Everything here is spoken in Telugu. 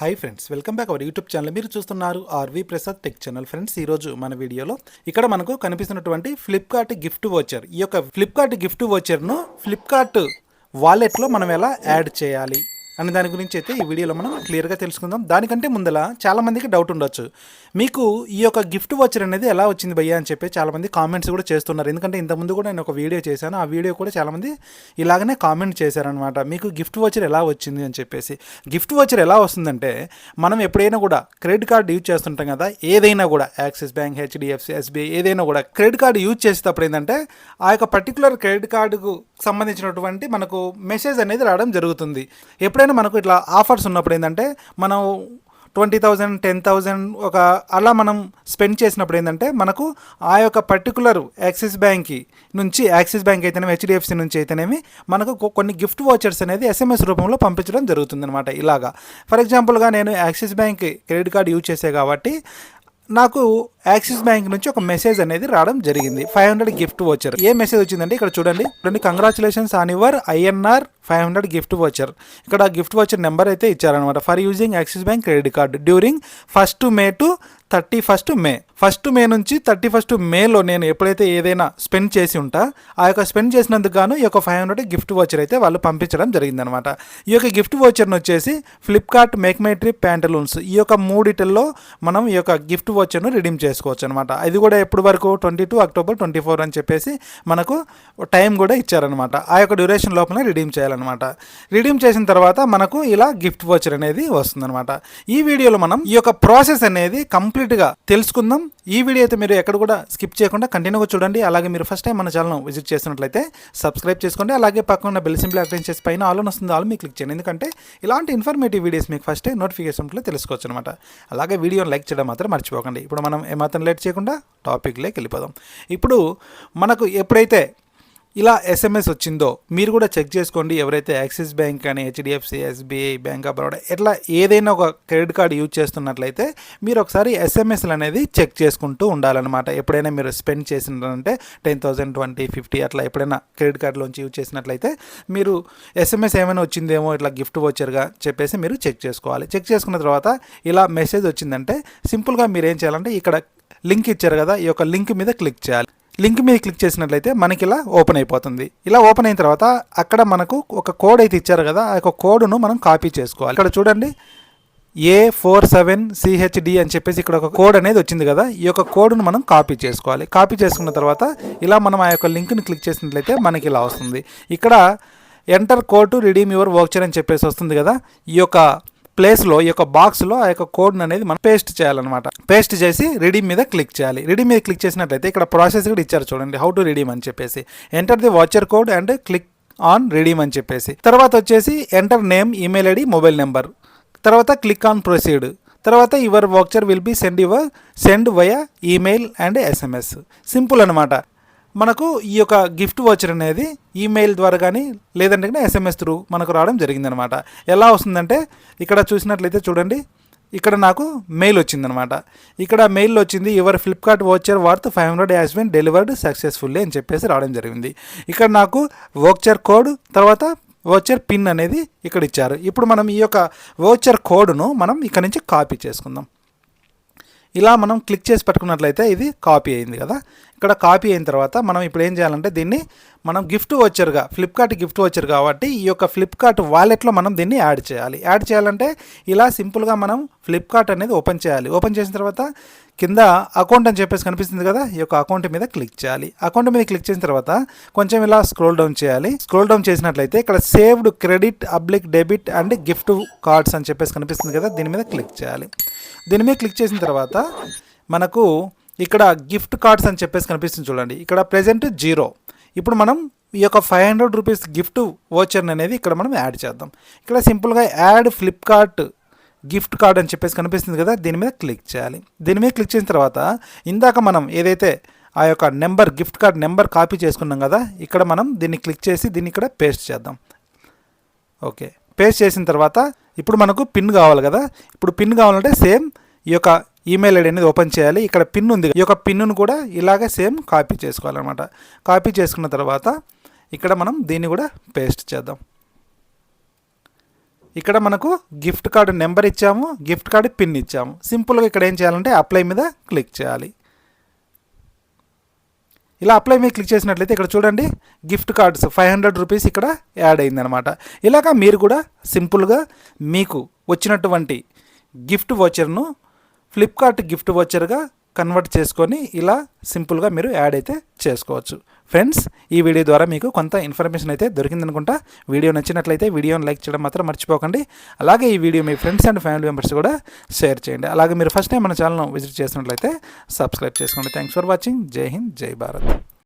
Hi friends, welcome back our YouTube channel. మీరు చూస్తున్నారు R V Prasad tech channel. Friends, ఈరోజు మన వీడియోలో ఇక్కడ మనకు కనిపిస్తున్నటువంటి ఫ్లిప్కార్ట్ గిఫ్ట్ వోచర్, ఈ యొక్క ఫ్లిప్కార్ట్ గిఫ్ట్ వోచర్ను ఫ్లిప్కార్ట్ వాలెట్లో మనం ఎలా యాడ్ చేయాలి అనే దాని గురించి అయితే ఈ వీడియోలో మనం క్లియర్గా తెలుసుకుందాం. దానికంటే ముందల చాలామందికి డౌట్ ఉండొచ్చు, మీకు ఈ యొక్క గిఫ్ట్ వోచర్ అనేది ఎలా వచ్చింది భయ్యా అని చెప్పి చాలామంది కామెంట్స్ కూడా చేస్తున్నారు. ఎందుకంటే ఇంతకుముందు కూడా నేను ఒక వీడియో చేశాను, ఆ వీడియో కూడా చాలామంది ఇలాగనే కామెంట్ చేశారనమాట, మీకు గిఫ్ట్ వోచర్ ఎలా వచ్చింది అని చెప్పేసి. గిఫ్ట్ వోచర్ ఎలా వస్తుందంటే, మనం ఎప్పుడైనా కూడా క్రెడిట్ కార్డు యూజ్ చేస్తుంటాం కదా, ఏదైనా కూడా యాక్సిస్ బ్యాంక్, హెచ్డిఎఫ్సి, ఎస్బీఐ ఏదైనా కూడా క్రెడిట్ కార్డు యూజ్ చేసేటప్పుడు ఏంటంటే ఆ యొక్క పర్టికులర్ క్రెడిట్ కార్డుకు సంబంధించినటువంటి మనకు మెసేజ్ అనేది రావడం జరుగుతుంది. ఎప్పుడైనా మనకు ఇట్లా ఆఫర్స్ ఉన్నప్పుడు ఏంటంటే మనం 20,000 10,000 ఒక అలా మనం స్పెండ్ చేసినప్పుడు ఏంటంటే మనకు ఆ యొక్క పర్టికులర్ యాక్సిస్ బ్యాంక్ నుంచి, యాక్సిస్ బ్యాంక్ అయితేనేమి హెచ్డిఎఫ్సి నుంచి అయితేనేమి మనకు కొన్ని గిఫ్ట్ వోచర్స్ అనేది ఎస్ఎంఎస్ రూపంలో పంపించడం జరుగుతుంది అనమాట. ఇలాగా ఫర్ ఎగ్జాంపుల్గా నేను axis bank credit card use చేసే కాబట్టి నాకు యాక్సిస్ బ్యాంక్ నుంచి ఒక మెసేజ్ అనేది రావడం జరిగింది, 500 గిఫ్ట్ వోచర్. ఏ మెసేజ్ వచ్చిందంటే ఇక్కడ చూడండి, congratulations on your INR 500 gift voucher. ఇక్కడ గిఫ్ట్ వోచర్ నెంబర్ అయితే ఇచ్చారనమాట. For using axis bank credit card during 1 May to 31 మే. 1 మే నుంచి 31 మేలో నేను ఎప్పుడైతే ఏదైనా స్పెండ్ చేసి ఉంటా, ఆ యొక్క స్పెండ్ చేసినందుకు గాను ఈ యొక్క 500 గిఫ్ట్ వోచర్ అయితే వాళ్ళు పంపించడం జరిగిందనమాట. ఈ యొక్క గిఫ్ట్ వోచర్ని వచ్చేసి Flipkart, make my trip, Pantaloons ఈ యొక్క మూడిటిల్లో మనం ఈ యొక్క గిఫ్ట్ వోచర్ను రిడీమ్ చేసుకోవచ్చు అనమాట. ఇది కూడా ఎప్పటి వరకు 22 అక్టోబర్ 24 అని చెప్పేసి మనకు టైం కూడా ఇచ్చారనమాట. ఆ యొక్క డ్యూరేషన్ లోపల రిడీమ్ చేయాలన్నమాట. రిడీమ్ చేసిన తర్వాత మనకు ఇలా గిఫ్ట్ వోచర్ అనేది వస్తుందన్నమాట. ఈ వీడియోలో మనం ఈ యొక్క ప్రాసెస్ అనేది కంప్లీట్గా తెలుసుకుందాం. ఈ వీడియో అయితే మీరు ఎక్కడ కూడా స్కిప్ చేయకుండా కంటిన్యూగా చూడండి. అలాగే మీరు ఫస్ట్ టైం మన ఛానల్ విజిట్ చేస్తున్నట్లయితే సబ్స్క్రైబ్ చేసుకోండి. అలాగే పక్కన బెల్ సింబల్ యాక్టివేట్ చేసి పైన ఆల్ వస్తుంది, ఆల్ మీకు క్లిక్ చేయండి. ఎందుకంటే ఇలాంటి ఇన్ఫర్మేటివ్ వీడియోస్ మీకు ఫస్ట్ నోటిఫికేషన్లో తెలుసుకోవచ్చు అనమాట. అలాగే వీడియోని లైక్ చేయడం మాత్రం మర్చిపోకండి. ఇప్పుడు మనం ఏమాత్రం లేట్ చేయకుండా టాపిక్లోకి వెళ్ళిపోదాం. ఇప్పుడు మనకు ఎప్పుడైతే ఇలా ఎస్ఎంఎస్ వచ్చిందో మీరు కూడా చెక్ చేసుకోండి. ఎవరైతే యాక్సిస్ బ్యాంక్ కానీ, HDFC, SBI, bank of Baroda ఇట్లా ఏదైనా ఒక క్రెడిట్ కార్డు యూజ్ చేస్తున్నట్లయితే మీరు ఒకసారి ఎస్ఎంఎస్లు అనేది చెక్ చేసుకుంటూ ఉండాలన్నమాట. ఎప్పుడైనా మీరు స్పెండ్ చేసినారంటే 10,000 20 50 అట్లా ఎప్పుడైనా క్రెడిట్ కార్డులోంచి యూజ్ చేసినట్లయితే మీరు ఎస్ఎంఎస్ ఏమైనా వచ్చిందేమో ఇట్లా గిఫ్ట్ వోచర్గా చెప్పేసి మీరు చెక్ చేసుకోవాలి. చెక్ చేసుకున్న తర్వాత ఇలా మెసేజ్ వచ్చిందంటే సింపుల్గా మీరు ఏం చేయాలంటే, ఇక్కడ లింక్ ఇచ్చారు కదా, ఈ యొక్క లింక్ మీద క్లిక్ చేయాలి. లింక్ మీద క్లిక్ చేసినట్లయితే మనకి ఇలా ఓపెన్ అయిపోతుంది. ఇలా ఓపెన్ అయిన తర్వాత అక్కడ మనకు ఒక కోడ్ అయితే ఇచ్చారు కదా, ఆ యొక్క కోడ్ను మనం కాపీ చేసుకోవాలి. ఇక్కడ చూడండి, A47CHD అని చెప్పేసి ఇక్కడ ఒక కోడ్ అనేది వచ్చింది కదా, ఈ యొక్క కోడ్ను మనం కాపీ చేసుకోవాలి. కాపీ చేసుకున్న తర్వాత ఇలా మనం ఆ యొక్క లింక్ని క్లిక్ చేసినట్లయితే మనకి ఇలా వస్తుంది. ఇక్కడ enter code to redeem your voucher అని చెప్పేసి వస్తుంది కదా, ఈ యొక్క ప్లేస్లో, ఈ యొక్క బాక్స్లో ఆ యొక్క కోడ్ని అనేది మనం పేస్ట్ చేయాలన్నమాట. పేస్ట్ చేసి రిడీమ్ మీద క్లిక్ చేయాలి. రిడీమ్ మీద క్లిక్ చేసినట్లయితే ఇక్కడ ప్రాసెస్ కూడా ఇచ్చారు చూడండి, హౌ టు రిడీమ్ అని చెప్పేసి. Enter the voucher code and click on redeem అని చెప్పేసి. తర్వాత వచ్చేసి enter name, email ID, mobile number. తర్వాత క్లిక్ ఆన్ ప్రొసీడ్. తర్వాత your voucher will be send via email and SMS. Simple అనమాట. మనకు ఈ యొక్క గిఫ్ట్ వోచర్ అనేది ఈమెయిల్ ద్వారా కానీ లేదంటే కానీ ఎస్ఎంఎస్ త్రూ మనకు రావడం జరిగిందనమాట. ఎలా వస్తుందంటే ఇక్కడ చూసినట్లయితే చూడండి, ఇక్కడ నాకు మెయిల్ వచ్చిందనమాట. ఇక్కడ మెయిల్లో వచ్చింది, your Flipkart voucher worth 500 has been delivered successfully అని చెప్పేసి రావడం జరిగింది. ఇక్కడ నాకు వోచర్ కోడ్, తర్వాత వోచర్ పిన్ అనేది ఇక్కడ ఇచ్చారు. ఇప్పుడు మనం ఈ యొక్క వోచర్ కోడ్ను మనం ఇక్కడ నుంచి కాపీ చేసుకుందాం. ఇలా మనం క్లిక్ చేసి పట్టుకున్నట్లయితే ఇది కాపీ అయింది కదా. ఇక్కడ కాపీ అయిన తర్వాత మనం ఇప్పుడు ఏం చేయాలంటే, దీన్ని మనం గిఫ్ట్ వోచర్గా, ఫ్లిప్కార్ట్ గిఫ్ట్ వోచర్ కాబట్టి ఈ యొక్క ఫ్లిప్కార్ట్ వాలెట్లో మనం దీన్ని యాడ్ చేయాలి. యాడ్ చేయాలంటే ఇలా సింపుల్గా మనం ఫ్లిప్కార్ట్ అనేది ఓపెన్ చేయాలి. ఓపెన్ చేసిన తర్వాత కింద అకౌంట్ అని చెప్పేసి కనిపిస్తుంది కదా, ఈ యొక్క అకౌంట్ మీద క్లిక్ చేయాలి. అకౌంట్ మీద క్లిక్ చేసిన తర్వాత కొంచెం ఇలా స్క్రోల్ డౌన్ చేయాలి. స్క్రోల్ డౌన్ చేసినట్లయితే ఇక్కడ saved credit debit and gift cards అని చెప్పేసి కనిపిస్తుంది కదా, దీని మీద క్లిక్ చేయాలి. దీని మీద క్లిక్ చేసిన తర్వాత మనకు ఇక్కడ గిఫ్ట్ కార్డ్స్ అని చెప్పేసి కనిపిస్తుంది చూడండి, ఇక్కడ ప్రెజెంట్ 0. ఇప్పుడు మనం ఈ యొక్క 500 రూపీస్ గిఫ్ట్ వోచర్ అనేది ఇక్కడ మనం యాడ్ చేద్దాం. ఇక్కడ సింపుల్గా యాడ్ ఫ్లిప్కార్ట్ గిఫ్ట్ కార్డ్ అని చెప్పేసి కనిపిస్తుంది కదా, దీని మీద క్లిక్ చేయాలి. దీని మీద క్లిక్ చేసిన తర్వాత ఇందాక మనం ఏదైతే ఆ యొక్క number, gift card number copy చేసుకున్నాం కదా, ఇక్కడ మనం దీన్ని క్లిక్ చేసి దీన్ని ఇక్కడ పేస్ట్ చేద్దాం. ఓకే, పేస్ట్ చేసిన తర్వాత ఇప్పుడు మనకు పిన్ కావాలి కదా. ఇప్పుడు పిన్ కావాలంటే సేమ్ ఈ యొక్క ఈమెయిల్ ఐడి అనేది ఓపెన్ చేయాలి. ఇక్కడ పిన్ ఉంది, ఈ యొక్క పిన్ను కూడా ఇలాగే సేమ్ కాపీ చేసుకోవాలన్నమాట. కాపీ చేసుకున్న తర్వాత ఇక్కడ మనం దీన్ని కూడా పేస్ట్ చేద్దాం. ఇక్కడ మనకు గిఫ్ట్ కార్డు నెంబర్ ఇచ్చాము, గిఫ్ట్ కార్డు పిన్ ఇచ్చాము. సింపుల్గా ఇక్కడ ఏం చేయాలంటే అప్లై మీద క్లిక్ చేయాలి. ఇలా అప్లై మీద క్లిక్ చేసినట్లయితే ఇక్కడ చూడండి గిఫ్ట్ కార్డ్స్ 500 రూపీస్ ఇక్కడ యాడ్ అయిందనమాట. ఇలాగా మీరు కూడా సింపుల్గా మీకు వచ్చినటువంటి గిఫ్ట్ వోచర్ను ఫ్లిప్కార్ట్ గిఫ్ట్ వోచర్గా కన్వర్ట్ చేసుకొని ఇలా సింపుల్గా మీరు యాడ్ అయితే చేసుకోవచ్చు. ఫ్రెండ్స్, ఈ వీడియో ద్వారా మీకు కొంత ఇన్ఫర్మేషన్ అయితే దొరికిందనుకుంటా. వీడియో నచ్చినట్లయితే వీడియోని లైక్ చేయడం మాత్రం మర్చిపోకండి. అలాగే ఈ video me friends and family members కూడా షేర్ చేయండి. అలాగే మీరు ఫస్ట్ టైం మన ఛానల్ను విజిట్ చేసినట్లయితే సబ్స్క్రైబ్ చేసుకోండి. Thanks for watching. జై హింద్, జై భారత్.